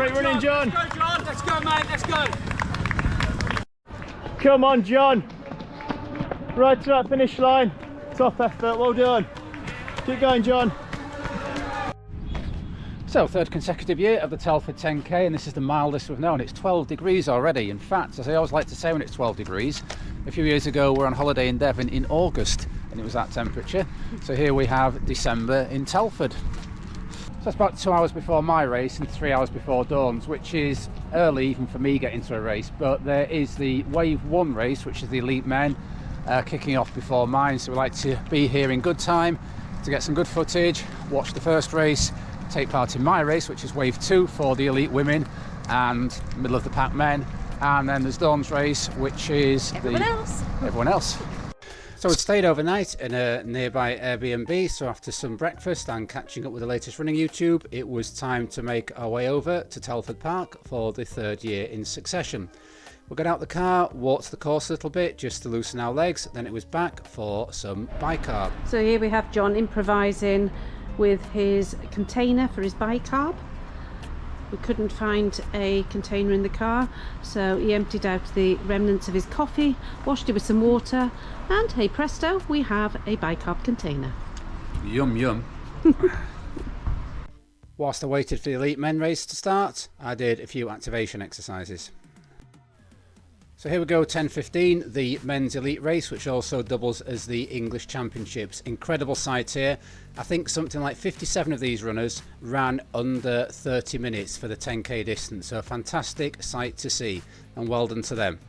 Great running, John. Let's go, John. Let's go, mate. Let's go. Come on, John. Right to that finish line. Top effort, well done. Keep going, John. So, third consecutive year of the Telford 10K, and this is the mildest we've known. It's 12 degrees already. In fact, as I always like to say when it's 12 degrees, a few years ago we were on holiday in Devon in August and it was that temperature. So here we have December in Telford. So it's about 2 hours before my race and 3 hours before Dawn's, which is early even for me getting to a race. But there is the Wave 1 race, which is the elite men, kicking off before mine. So we like to be here in good time to get some good footage, watch the first race, take part in my race, which is Wave 2 for the elite women and middle of the pack men. And then there's Dawn's race, which is everyone else. So we'd stayed overnight in a nearby Airbnb, so after some breakfast and catching up with the latest running YouTube, it was time to make our way over to Telford Park for the third year in succession. We got out the car, walked the course a little bit just to loosen our legs, then it was back for some bicarb. So here we have John improvising with his container for his bicarb. We couldn't find a container in the car, so he emptied out the remnants of his coffee, washed it with some water, and hey presto, we have a bicarb container. Yum yum. Whilst I waited for the elite men race to start, I did a few activation exercises. So here we go, 10:15, the men's elite race, which also doubles as the English Championships. Incredible sight here. I think something like 57 of these runners ran under 30 minutes for the 10k distance. So a fantastic sight to see, and well done to them.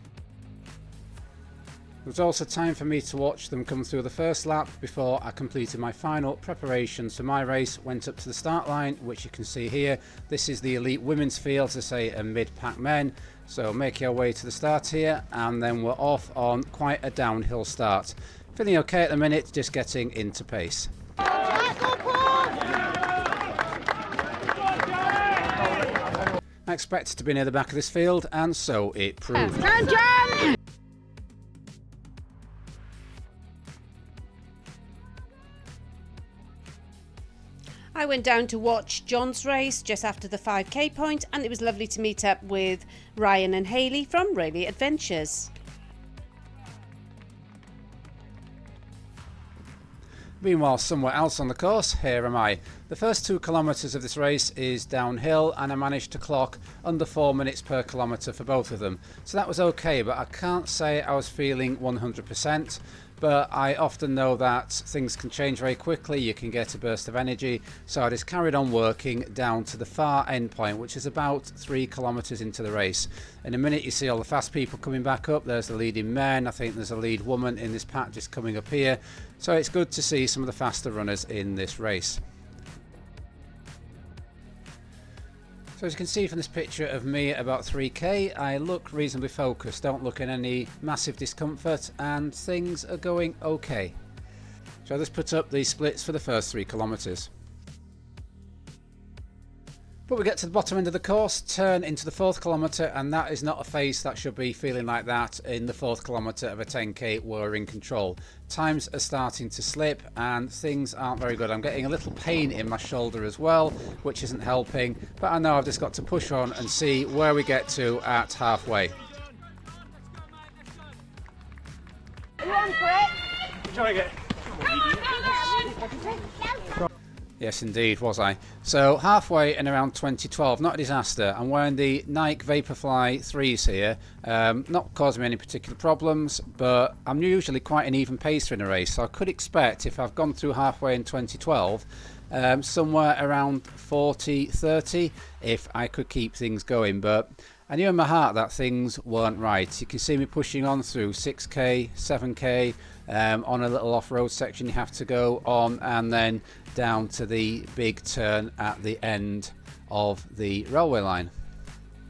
There was also time for me to watch them come through the first lap before I completed my final preparations for my race. Went up to the start line, which you can see here. This is the elite women's field, to say a mid-pack men. So make your way to the start here, and then we're off on quite a downhill start. Feeling okay at the minute, just getting into pace. I expected to be near the back of this field, and so it proved. I went down to watch John's race just after the 5k point, and it was lovely to meet up with Ryan and Hayley from Rayleigh Adventures. Meanwhile, somewhere else on the course, here am I. The first 2 kilometres of this race is downhill, and I managed to clock under 4 minutes per kilometre for both of them. So that was okay, but I can't say I was feeling 100%. But I often know that things can change very quickly, you can get a burst of energy, so I just carried on working down to the far end point, which is about 3 kilometres into the race. In a minute you see all the fast people coming back up. There's the leading men, I think there's a lead woman in this pack just coming up here, so it's good to see some of the faster runners in this race. So as you can see from this picture of me at about 3k, I look reasonably focused, don't look in any massive discomfort, and things are going okay. So I'll just put up the splits for the first 3 kilometres. But we get to the bottom end of the course, turn into the 4th kilometre, and that is not a face that should be feeling like that in the 4th kilometre of a 10k where we're in control. Times are starting to slip and things aren't very good. I'm getting a little pain in my shoulder as well, which isn't helping, but I know I've just got to push on and see where we get to at halfway. Are you on for it? Try again. Yes, indeed, was I. So halfway in around 2012, not a disaster. I'm wearing the Nike Vaporfly 3s here, not causing me any particular problems, but I'm usually quite an even pacer in a race, so I could expect, if I've gone through halfway in 2012, somewhere around 40-30 if I could keep things going. But I knew in my heart that things weren't right. You can see me pushing on through 6k, 7k, on a little off-road section you have to go on, and then down to the big turn at the end of the railway line.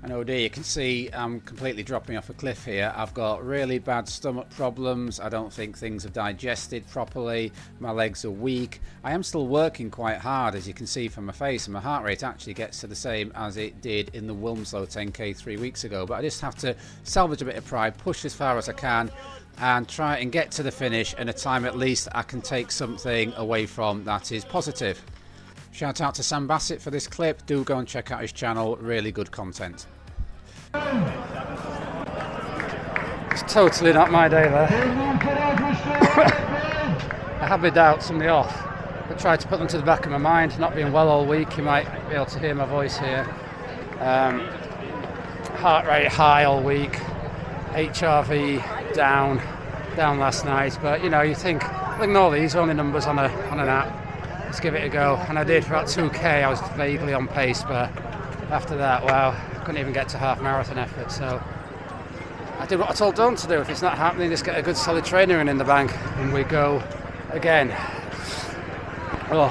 And oh dear, you can see I'm completely dropping off a cliff here. I've got really bad stomach problems. I don't think things have digested properly. My legs are weak. I am still working quite hard, as you can see from my face, and my heart rate actually gets to the same as it did in the Wilmslow 10k 3 weeks ago. But I just have to salvage a bit of pride, push as far as I can, and try and get to the finish in a time at least I can take something away from that is positive. Shout out to Sam Bassett for this clip. Do go and check out his channel, really good content. It's totally not my day there. I have my doubts on the off. I tried to put them to the back of my mind. Not being well all week, you might be able to hear my voice here. Heart rate high all week. HRV down last night. But you know, you think, ignore these, only numbers on an app. Let's give it a go. And I did for about 2k. I was vaguely on pace, but after that, wow, I couldn't even get to half marathon effort. So I did what I told Dawn to do. If it's not happening, just get a good solid trainer in the bank, and we go again. Oh,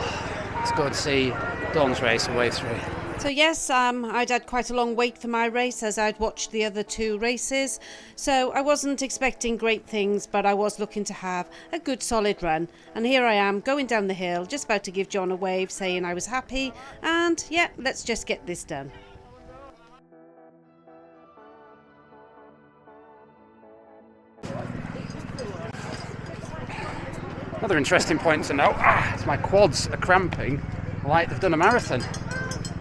it's good to see Dawn's race away through. So yes, I'd had quite a long wait for my race as I'd watched the other 2 races. So I wasn't expecting great things, but I was looking to have a good solid run. And here I am going down the hill, just about to give John a wave saying I was happy. And yeah, let's just get this done. Another interesting point to note, is my quads are cramping like they've done a marathon.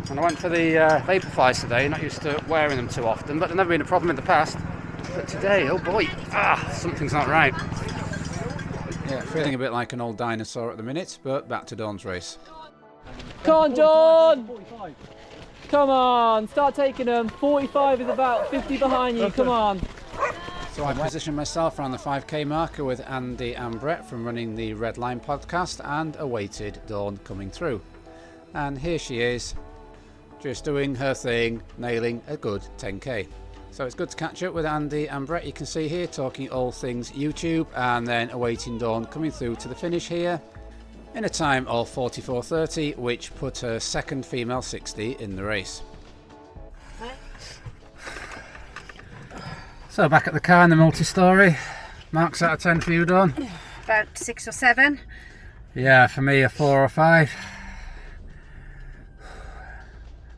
And I went for the Vaporflies today, not used to wearing them too often, but they've never been a problem in the past. But today, oh boy, something's not right. Yeah, feeling a bit like an old dinosaur at the minute, but back to Dawn's race. Come on, Dawn! Come on, start taking them. 45 is about 50 behind you, come on. So I positioned myself around the 5k marker with Andy and Brett from running the Red Line podcast and awaited Dawn coming through. And here she is, just doing her thing, nailing a good 10k. So it's good to catch up with Andy and Brett, you can see here, talking all things YouTube, and then awaiting Dawn coming through to the finish here in a time of 44:30, which put her second female 60 in the race. So back at the car in the multi-story. Marks out of 10 for you, Dawn? About 6 or 7. Yeah, for me a 4 or 5.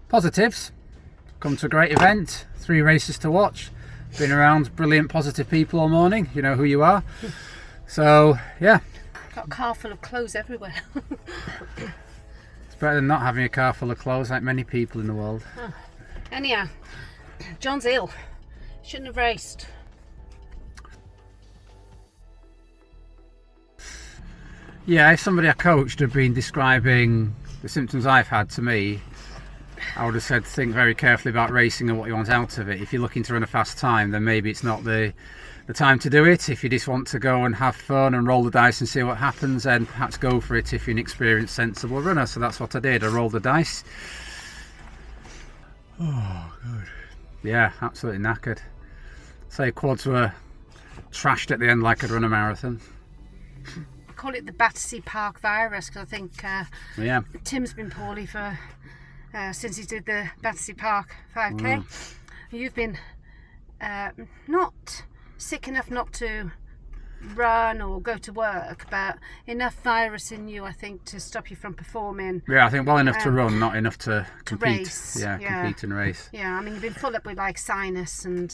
Positives. Come to a great event. 3 races to watch. Been around brilliant positive people all morning. You know who you are. So yeah. Got a car full of clothes everywhere. It's better than not having a car full of clothes like many people in the world. Oh. Anyhow, John's ill. Shouldn't have raced. Yeah, if somebody I coached had been describing the symptoms I've had to me, I would have said think very carefully about racing and what you want out of it. If you're looking to run a fast time, then maybe it's not the time to do it. If you just want to go and have fun and roll the dice and see what happens, then perhaps go for it if you're an experienced, sensible runner. So that's what I did. I rolled the dice. Oh, good. Yeah, absolutely knackered. Say quads were trashed at the end like I'd run a marathon. I call it the Battersea Park virus because I think Yeah. Tim's been poorly for since he did the Battersea Park 5k. You've been not sick enough not to run or go to work, but enough virus in you, I think, to stop you from performing. Yeah, I think well enough to run, not enough to compete. Race. Yeah, compete and race. Yeah, I mean, you've been full up with like sinus and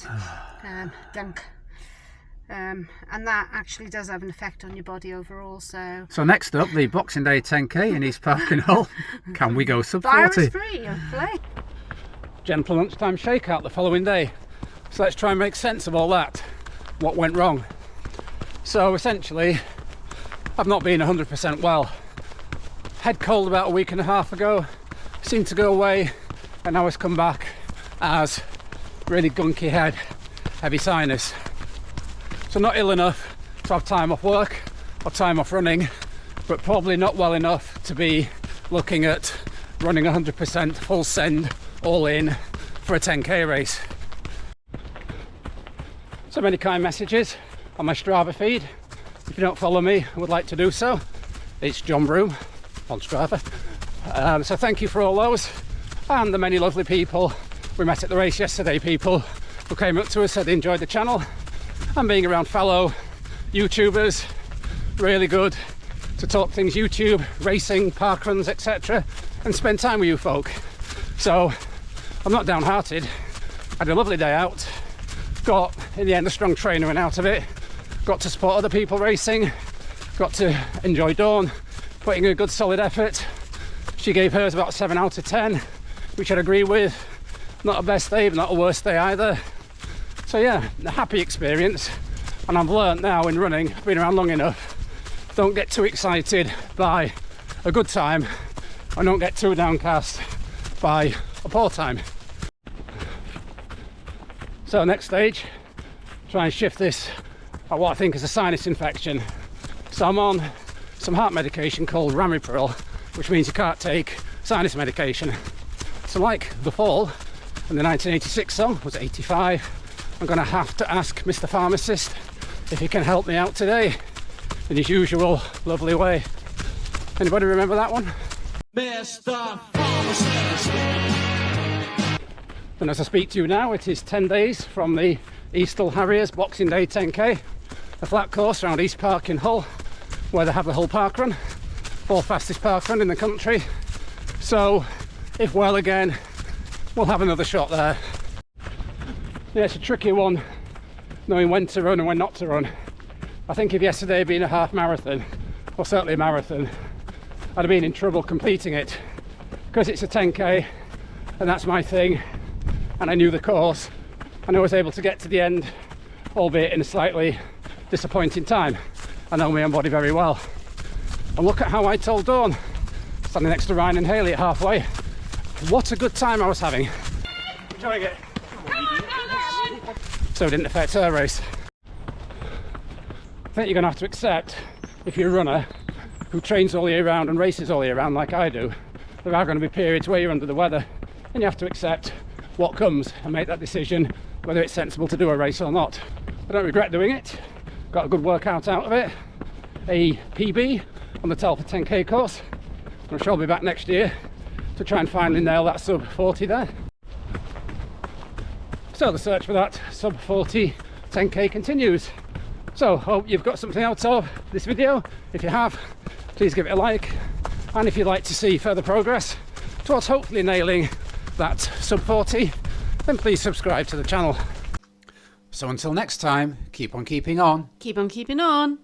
gunk. And that actually does have an effect on your body overall. So next up, the Boxing Day 10k in East Parking Hull. Can we go sub 40? virus free, hopefully. Gentle lunchtime shakeout the following day. So let's try and make sense of all that. What went wrong? So essentially, I've not been 100% well. Head cold about a week and a half ago, seemed to go away, and now it's come back as really gunky head, heavy sinus. So not ill enough to have time off work or time off running, but probably not well enough to be looking at running 100% full send, all in for a 10k race. So many kind messages on my Strava feed. If you don't follow me and would like to do so, it's John Broom on Strava. So thank you for all those, and the many lovely people we met at the race yesterday. People who came up to us, said they enjoyed the channel and being around fellow YouTubers. Really good to talk things YouTube, racing, parkruns, etc., and spend time with you folk. So I'm not downhearted. I had a lovely day out. Got in the end a strong trainer and out of it. Got to support other people racing. Got to enjoy Dawn putting in a good solid effort. She gave hers about 7 out of 10, which I'd agree with. Not a best day, but not a worst day either. So yeah, a happy experience. And I've learnt now in running, I've been around long enough, don't get too excited by a good time, and don't get too downcast by a poor time. So next stage, try and shift this at what I think is a sinus infection. So I'm on some heart medication called Ramipril, which means you can't take sinus medication. So like the fall in the 1986 song, was 85, I'm gonna have to ask Mr. Pharmacist if he can help me out today in his usual lovely way. Anybody remember that one? Mr. Pharmacist. And as I speak to you now, it is 10 days from the Eastall Harriers Boxing Day 10K, a flat course around East Park in Hull, where they have the Hull Park Run, 4th fastest park run in the country. So, if well again, we'll have another shot there. Yeah, it's a tricky one, knowing when to run and when not to run. I think if yesterday had been a half marathon, or certainly a marathon, I'd have been in trouble completing it, because it's a 10K and that's my thing, and I knew the course and I was able to get to the end, albeit in a slightly disappointing time. I know my own body very well. And look at how I told Dawn, standing next to Ryan and Haley at halfway, what a good time I was having. Enjoying it. So it didn't affect her race. I think you're going to have to accept, if you're a runner who trains all year round and races all year round like I do, there are going to be periods where you're under the weather, and you have to accept what comes and make that decision whether it's sensible to do a race or not. I don't regret doing it, got a good workout out of it, a PB on the Telford 10K course, and I'm sure I'll be back next year to try and finally nail that sub 40 there. So the search for that sub 40 10K continues. So hope you've got something out of this video. If you have, please give it a like, and if you'd like to see further progress towards hopefully nailing that sub 40, then please subscribe to the channel. So until next time, keep on keeping on. Keep on keeping on.